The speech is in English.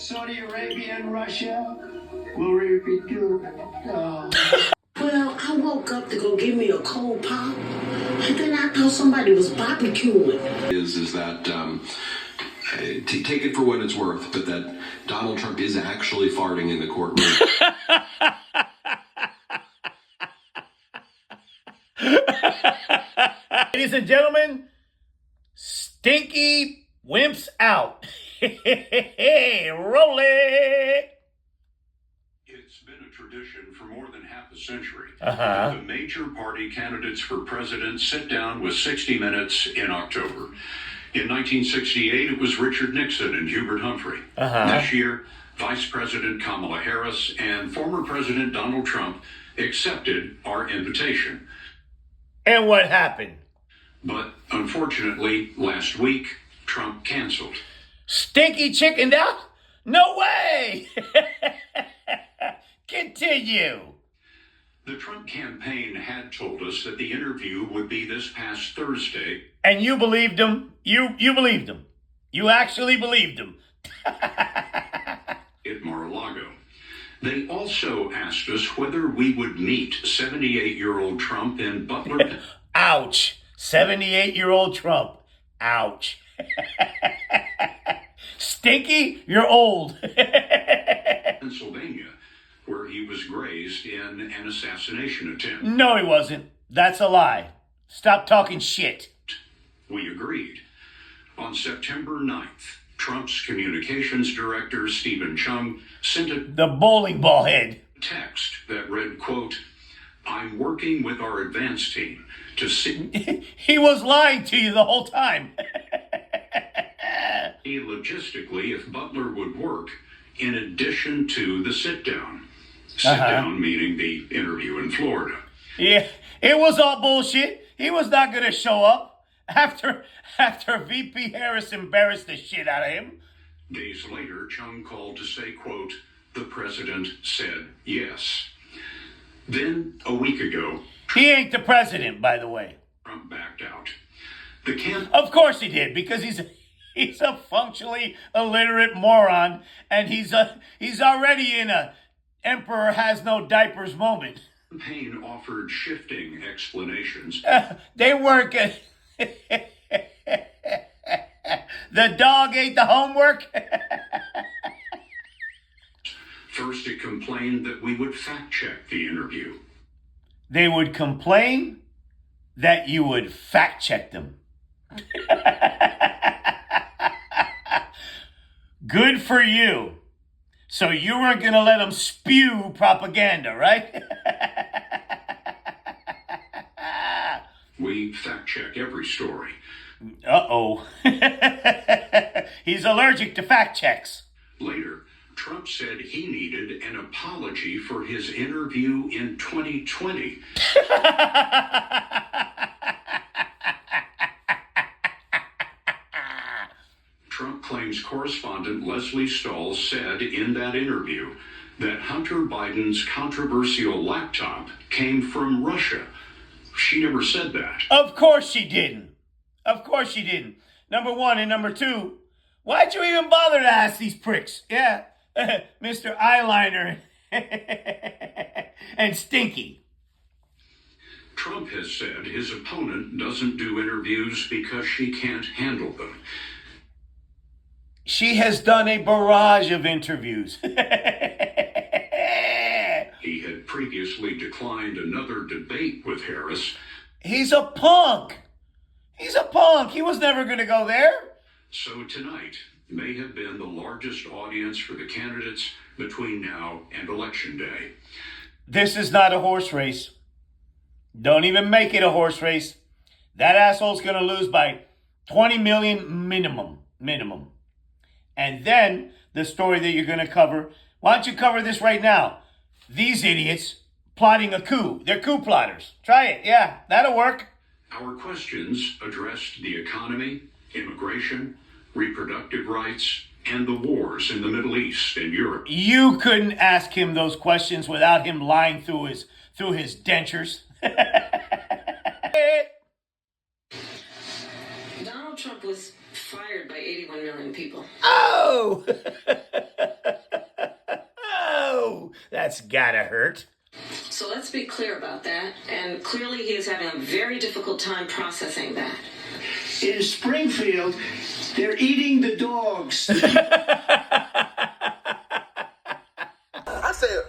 Saudi Arabia and Russia will repeat good. Oh. Well, I woke up to go get me a cold pop, and then I thought somebody was barbecuing. Is that take it for what it's worth, but that Donald Trump is actually farting in the courtroom. Ladies and gentlemen, Stinky wimps out. Roll it. It's been a tradition for more than half a century that the major party candidates for president sit down with 60 Minutes in October. In 1968, it was Richard Nixon and Hubert Humphrey. This year, Vice President Kamala Harris and former President Donald Trump accepted our invitation. And what happened? But unfortunately, last week, Trump canceled. Stinky chickened out? No way! Continue. The Trump campaign had told us that the interview would be this past Thursday. And you believed him? You believed him? You actually believed him? At Mar-a-Lago. They also asked us whether we would meet 78-year-old Trump in Butler. Ouch. 78-year-old Trump. Ouch. Stinky, you're old. Pennsylvania, where he was grazed in an assassination attempt. No, he wasn't. That's a lie. Stop talking shit. We agreed. On September 9th, Trump's communications director, Stephen Chung, sent the bowling ball head text that read, quote, "I'm working with our advance team to see..." He was lying to you the whole time. Logistically, if Butler would work, in addition to the sit-down. Sit-down meaning the interview in Florida. Yeah, it was all bullshit. He was not going to show up after VP Harris embarrassed the shit out of him. Days later, Chung called to say, quote, "The president said yes." Then, a week ago... He ain't the president, by the way. Trump backed out. Of course he did, because he's a functionally illiterate moron, and he's already in a emperor has no diapers moment. The campaign offered shifting explanations. They weren't good. The dog ate the homework. First, it complained that we would fact-check the interview. They would complain that you would fact-check them. Good for you. So you weren't going to let them spew propaganda, right? We fact-check every story. Uh-oh. He's allergic to fact checks. Later, Trump said he needed an apology for his interview in 2020. Trump claims correspondent Leslie Stahl said in that interview that Hunter Biden's controversial laptop came from Russia. She never said that. Of course she didn't. Of course she didn't. Number one. And number two, why'd you even bother to ask these pricks? Yeah, Mr. Eyeliner and Stinky. Trump has said his opponent doesn't do interviews because she can't handle them. She has done a barrage of interviews. He had previously declined another debate with Harris. He's a punk. He's a punk. He was never going to go there. So tonight may have been the largest audience for the candidates between now and Election Day. This is not a horse race. Don't even make it a horse race. That asshole's going to lose by 20 million minimum. And then the story that you're going to cover. Why don't you cover this right now? These idiots plotting a coup. They're coup plotters. Try it. Yeah, that'll work. Our questions addressed the economy, immigration, reproductive rights, and the wars in the Middle East and Europe. You couldn't ask him those questions without him lying through his dentures. Donald Trump was fired by 81 million people. Oh! That's gotta hurt. So let's be clear about that. And clearly he is having a very difficult time processing that. In Springfield, they're eating the dogs. I said,